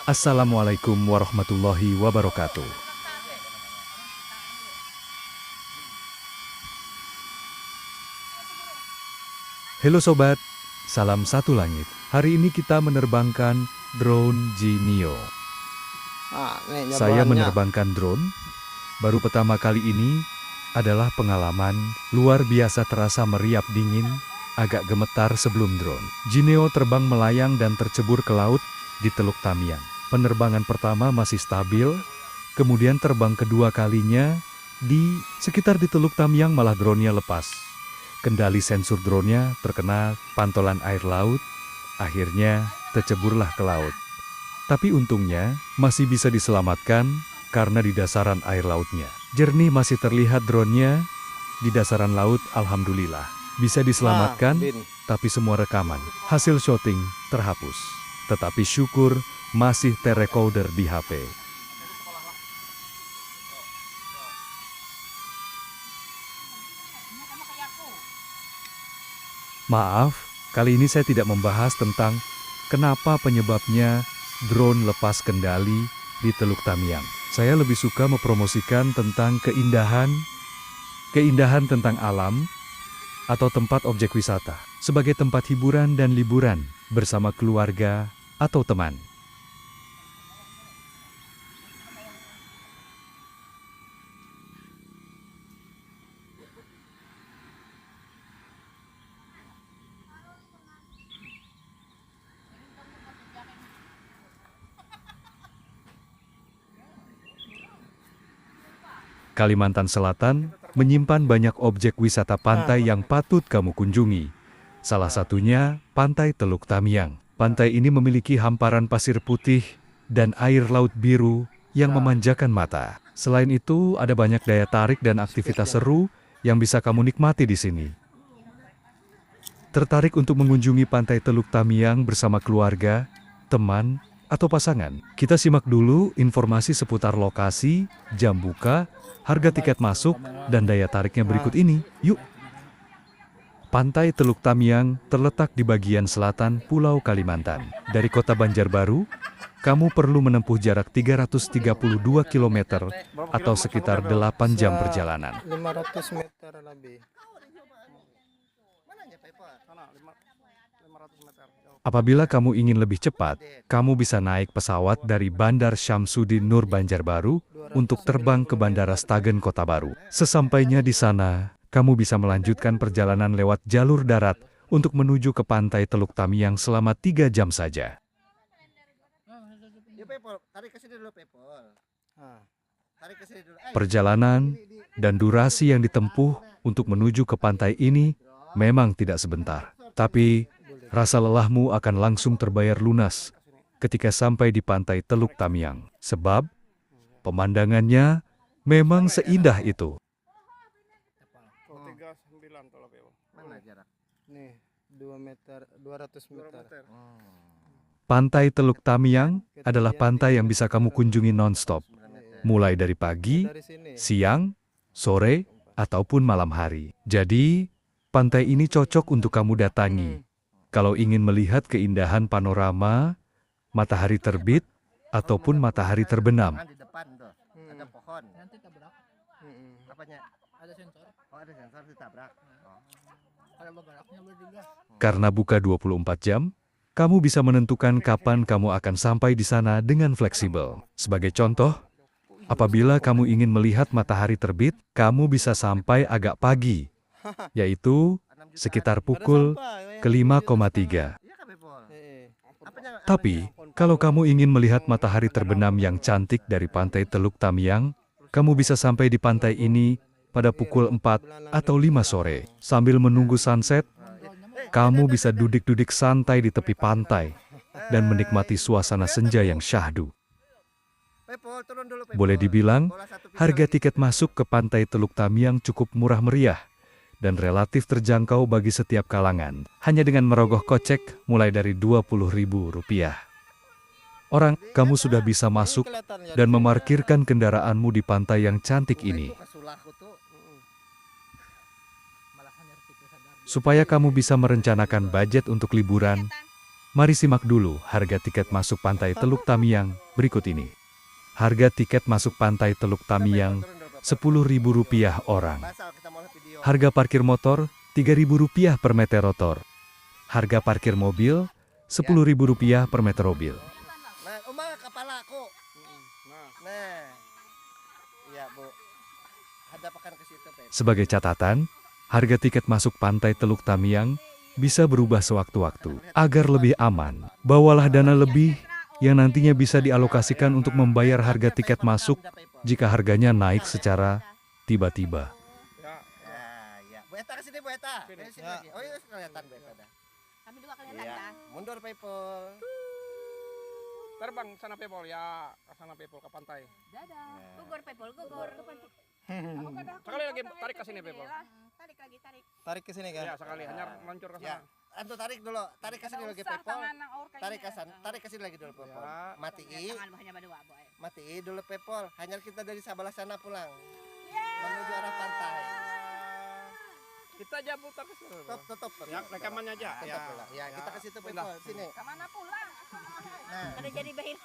Assalamualaikum warahmatullahi wabarakatuh. Halo sobat, salam satu langit. Hari ini kita menerbangkan drone Genio. Saya menerbangkan drone baru pertama kali ini adalah pengalaman luar biasa, terasa meriap dingin, agak gemetar sebelum drone Genio terbang melayang dan tercebur ke laut di Teluk Tamiang. Penerbangan pertama masih stabil, kemudian terbang kedua kalinya di sekitar di Teluk Tamiang malah drone-nya lepas. Kendali sensor drone-nya terkena pantulan air laut, akhirnya terceburlah ke laut. Tapi untungnya masih bisa diselamatkan karena di dasaran air lautnya jernih, masih terlihat drone-nya di dasaran laut. Alhamdulillah bisa diselamatkan, tapi semua rekaman hasil syuting terhapus. Tetapi syukur masih terrecorder di HP. Maaf, kali ini saya tidak membahas tentang kenapa penyebabnya drone lepas kendali di Teluk Tamiang. Saya lebih suka mempromosikan tentang keindahan tentang alam atau tempat objek wisata sebagai tempat hiburan dan liburan bersama keluarga atau teman. Kalimantan Selatan menyimpan banyak objek wisata pantai yang patut kamu kunjungi. Salah satunya Pantai Teluk Tamiang. Pantai ini memiliki hamparan pasir putih dan air laut biru yang memanjakan mata. Selain itu, ada banyak daya tarik dan aktivitas seru yang bisa kamu nikmati di sini. Tertarik untuk mengunjungi Pantai Teluk Tamiang bersama keluarga, teman, atau pasangan? Kita simak dulu informasi seputar lokasi, jam buka, harga tiket masuk, dan daya tariknya berikut ini. Yuk! Pantai Teluk Tamiang terletak di bagian selatan Pulau Kalimantan. Dari kota Banjarbaru, kamu perlu menempuh jarak 332 km atau sekitar 8 jam perjalanan. 500 meter lebih. Apabila kamu ingin lebih cepat, kamu bisa naik pesawat dari Bandar Syamsuddin Nur Banjarbaru untuk terbang ke Bandara Stagen Kota Baru. Sesampainya di sana, kamu bisa melanjutkan perjalanan lewat jalur darat untuk menuju ke Pantai Teluk Tamiang selama 3 jam saja. Perjalanan dan durasi yang ditempuh untuk menuju ke pantai ini memang tidak sebentar. Tapi, rasa lelahmu akan langsung terbayar lunas ketika sampai di Pantai Teluk Tamiang. Sebab, pemandangannya memang seindah itu. Nih, 2 meter, 200 meter. Pantai Teluk Tamiang adalah pantai yang bisa kamu kunjungi non-stop, mulai dari pagi, siang, sore, ataupun malam hari. Jadi, pantai ini cocok untuk kamu datangi kalau ingin melihat keindahan panorama, matahari terbit, ataupun matahari terbenam. Karena buka 24 jam, kamu bisa menentukan kapan kamu akan sampai di sana dengan fleksibel. Sebagai contoh, apabila kamu ingin melihat matahari terbit, kamu bisa sampai agak pagi, yaitu sekitar pukul ke-5,3. Tapi, kalau kamu ingin melihat matahari terbenam yang cantik dari Pantai Teluk Tamiang, kamu bisa sampai di pantai ini pada pukul 4 atau 5 sore. Sambil menunggu sunset, kamu bisa duduk-duduk santai di tepi pantai dan menikmati suasana senja yang syahdu. Boleh dibilang, harga tiket masuk ke Pantai Teluk Tamiang cukup murah meriah dan relatif terjangkau bagi setiap kalangan, hanya dengan merogoh kocek mulai dari Rp20.000. Kamu sudah bisa masuk dan memarkirkan kendaraanmu di pantai yang cantik ini. Supaya kamu bisa merencanakan budget untuk liburan, Mari simak dulu harga tiket masuk Pantai Teluk Tamiang berikut ini. Harga tiket masuk Pantai Teluk Tamiang Rp10.000 orang. Harga parkir motor Rp3.000 per meter rotor. Harga parkir mobil Rp10.000 per meter mobil. Nah, kepala aku. Nah. Iya, Bu. Hadapakan ke situ, Pep. Sebagai catatan, harga tiket masuk Pantai Teluk Tamiang bisa berubah sewaktu-waktu. Agar lebih aman, bawalah dana lebih yang nantinya bisa dialokasikan untuk membayar harga tiket masuk jika harganya naik secara tiba-tiba. Ya. Bu Eta ke sini, Bu Eta. Sini lagi. Oh, iya, kelihatan Bu Eta dah. Kami dua kelihatan Iya. kan? Mundur, People. Terbang sana Pepol ya, ke sana Pepol ke pantai. Dadah. Gugur Pepol, gugur. Sekali lagi tarik ke sini Pepol. Tarik lagi, tarik. Tarik ke sini kan? Ya sekali, hanya meluncur ke Ya. sana. Antu tarik dulu. Tarik ke sini lagi, People. Tarik ke sana. Tarik ke sini lagi dulu, People. Ya. Matii. Tangan hanya berdua, boy. Matii dulu, People. Hanya kita dari sebelah sana pulang. Menuju arah pantai. Kita aja putar ke situ. Tutup. Ya, rekamannya aja. Tutup pula. Ya, kita ke situ, People. Sini. Kemana pulang? Nah. Ada jadi bahir.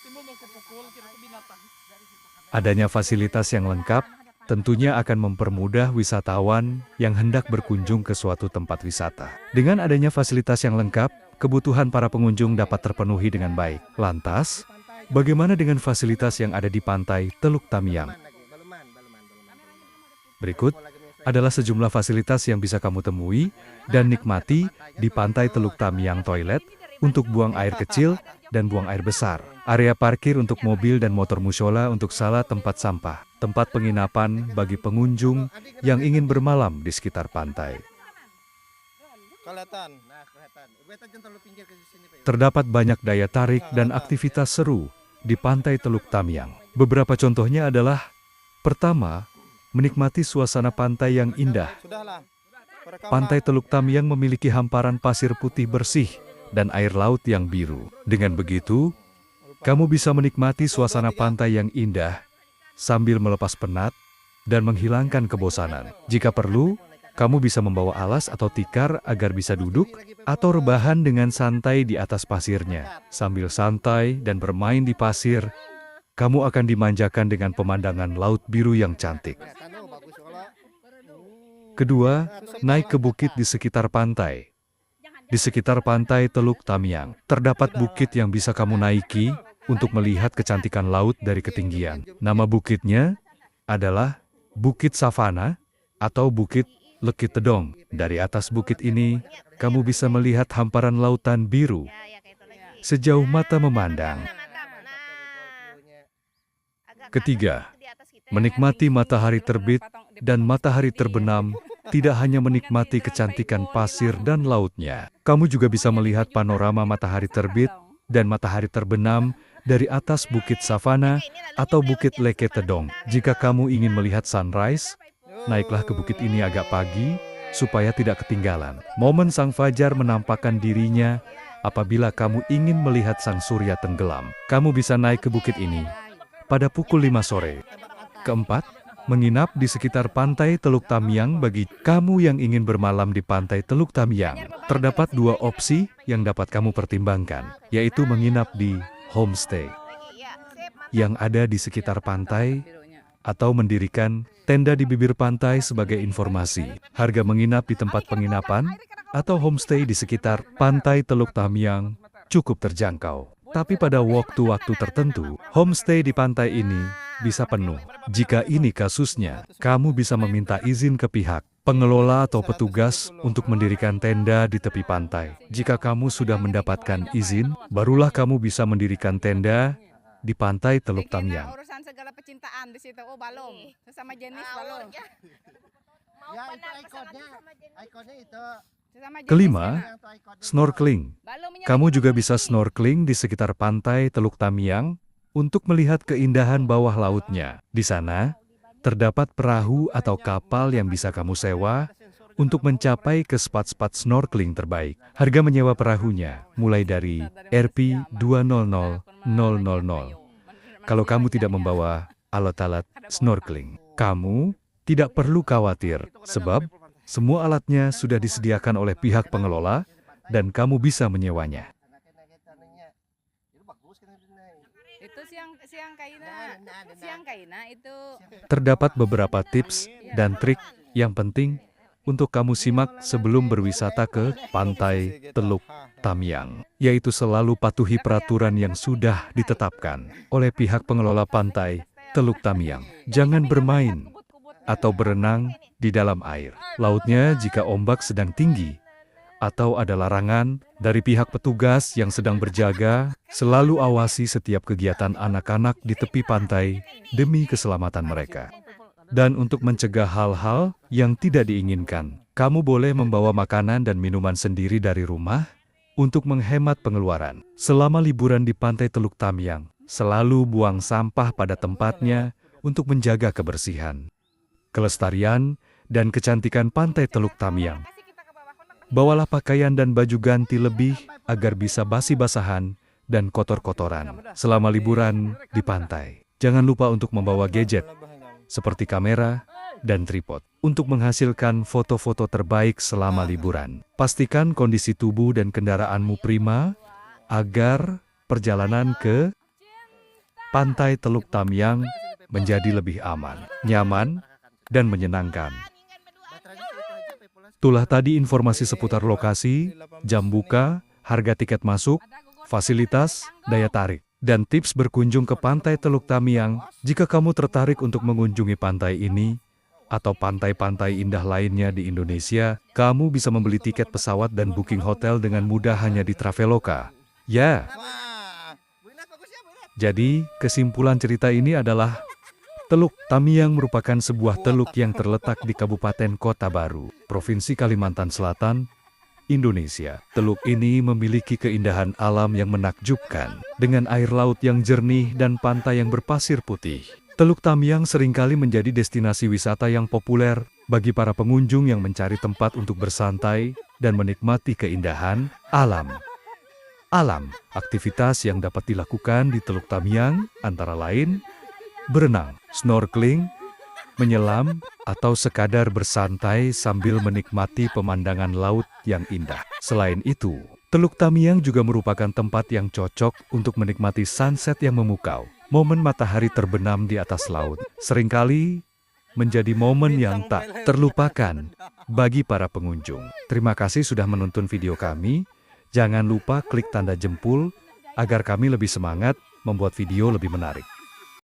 Timbul mau kupukul kira ke binatang. Adanya fasilitas yang lengkap tentunya akan mempermudah wisatawan yang hendak berkunjung ke suatu tempat wisata. Dengan adanya fasilitas yang lengkap, kebutuhan para pengunjung dapat terpenuhi dengan baik. Lantas, bagaimana dengan fasilitas yang ada di Pantai Teluk Tamiang? Baluman. Berikut adalah sejumlah fasilitas yang bisa kamu temui dan nikmati di Pantai Teluk Tamiang. Toilet untuk buang air kecil dan buang air besar. Area parkir untuk mobil dan motor musyola untuk salah tempat sampah. Tempat penginapan bagi pengunjung yang ingin bermalam di sekitar pantai. Kelihatan. Nah, kelihatan. Bu Eta jangan terlalu pinggir ke sini, Pak. Terdapat banyak daya tarik dan aktivitas seru di Pantai Teluk Tamiang. Beberapa contohnya adalah: pertama, menikmati suasana pantai yang indah. Sudahlah. Perekaman. Pantai Teluk Tamiang memiliki hamparan pasir putih bersih dan air laut yang biru. Dengan begitu, kamu bisa menikmati suasana pantai yang indah sambil melepas penat dan menghilangkan kebosanan. Jika perlu, kamu bisa membawa alas atau tikar agar bisa duduk atau rebahan dengan santai di atas pasirnya. Sambil santai dan bermain di pasir, kamu akan dimanjakan dengan pemandangan laut biru yang cantik. Kelihatan, bagus kalau. Kedua, naik ke bukit di sekitar pantai. Di sekitar Pantai Teluk Tamiang, terdapat bukit yang bisa kamu naiki untuk melihat kecantikan laut dari ketinggian. Nama bukitnya adalah Bukit Savana atau Bukit Lekit Tedong. Dari atas bukit ini, kamu bisa melihat hamparan lautan biru sejauh mata memandang. Ketiga, menikmati matahari terbit dan matahari terbenam. Tidak hanya menikmati kecantikan pasir dan lautnya, kamu juga bisa melihat panorama matahari terbit dan matahari terbenam dari atas Bukit Savana atau Bukit Lekit Tedong. Jika kamu ingin melihat sunrise, naiklah ke bukit ini agak pagi supaya tidak ketinggalan. Momen sang fajar menampakkan dirinya apabila kamu ingin melihat sang surya tenggelam. Kamu bisa naik ke bukit ini pada pukul 5 sore. Keempat, menginap di sekitar Pantai Teluk Tamiang. Bagi kamu yang ingin bermalam di Pantai Teluk Tamiang, terdapat dua opsi yang dapat kamu pertimbangkan, yaitu menginap di homestay yang ada di sekitar pantai atau mendirikan tenda di bibir pantai. Sebagai informasi, harga menginap di tempat penginapan atau homestay di sekitar Pantai Teluk Tamiang cukup terjangkau. Tapi pada waktu-waktu tertentu, homestay di pantai ini bisa penuh. Jika ini kasusnya, kamu bisa meminta izin ke pihak pengelola atau petugas untuk mendirikan tenda di tepi pantai. Jika kamu sudah mendapatkan izin, barulah kamu bisa mendirikan tenda di Pantai Teluk Tamiang. Urusan segala pecintaan di situ. Oh, balong. Sesama jenis balong. Ya, itu ikonnya itu. Sesama jenis. Kelima, Yang itu ikonnya. snorkeling. Balongnya Kamu juga bisa snorkeling di sekitar Pantai Teluk Tamiang untuk melihat keindahan bawah lautnya. Di sana, terdapat perahu atau kapal yang bisa kamu sewa untuk mencapai ke spot-spot snorkeling terbaik. Harga menyewa perahunya mulai dari Rp200.000. Kalau kamu tidak membawa alat-alat snorkeling, kamu tidak perlu khawatir, sebab Semua alatnya sudah disediakan oleh pihak pengelola dan kamu bisa menyewanya. Itu siang kaina itu. Terdapat beberapa tips dan trik yang penting untuk kamu simak sebelum berwisata ke Pantai Teluk Tamiang, yaitu selalu patuhi peraturan yang sudah ditetapkan oleh pihak pengelola Pantai Teluk Tamiang. Jangan bermain atau berenang di dalam air. Lautnya jika ombak sedang tinggi atau ada larangan dari pihak petugas yang sedang berjaga, selalu awasi setiap kegiatan anak-anak di tepi pantai demi keselamatan mereka. Dan untuk mencegah hal-hal yang tidak diinginkan, kamu boleh membawa makanan dan minuman sendiri dari rumah untuk menghemat pengeluaran. Selama liburan di Pantai Teluk Tamiang, selalu buang sampah pada tempatnya untuk menjaga kebersihan, kelestarian, dan kecantikan Pantai Teluk Tamiang. Bawalah pakaian dan baju ganti lebih agar bisa basi-basahan dan kotor-kotoran selama liburan di pantai. Jangan lupa untuk membawa gadget seperti kamera dan tripod untuk menghasilkan foto-foto terbaik selama liburan. Pastikan kondisi tubuh dan kendaraanmu prima agar perjalanan ke Pantai Teluk Tamiang menjadi lebih aman, nyaman, dan menyenangkan. Itulah tadi informasi seputar lokasi, jam buka, harga tiket masuk, fasilitas, daya tarik, dan tips berkunjung ke Pantai Teluk Tamiang. Jika kamu tertarik untuk mengunjungi pantai ini atau pantai-pantai indah lainnya di Indonesia, kamu bisa membeli tiket pesawat dan booking hotel dengan mudah hanya di Traveloka. Ya, jadi kesimpulan cerita ini adalah Teluk Tamiang merupakan sebuah teluk yang terletak di Kabupaten Kota Baru, Provinsi Kalimantan Selatan, Indonesia. Teluk ini memiliki keindahan alam yang menakjubkan, dengan air laut yang jernih dan pantai yang berpasir putih. Teluk Tamiang seringkali menjadi destinasi wisata yang populer bagi para pengunjung yang mencari tempat untuk bersantai dan menikmati keindahan alam. Aktivitas yang dapat dilakukan di Teluk Tamiang antara lain berenang, snorkeling, menyelam, atau sekadar bersantai sambil menikmati pemandangan laut yang indah. Selain itu, Teluk Tamiang juga merupakan tempat yang cocok untuk menikmati sunset yang memukau. Momen matahari terbenam di atas laut seringkali menjadi momen yang tak terlupakan bagi para pengunjung. Terima kasih sudah menonton video kami. Jangan lupa klik tanda jempol agar kami lebih semangat membuat video lebih menarik.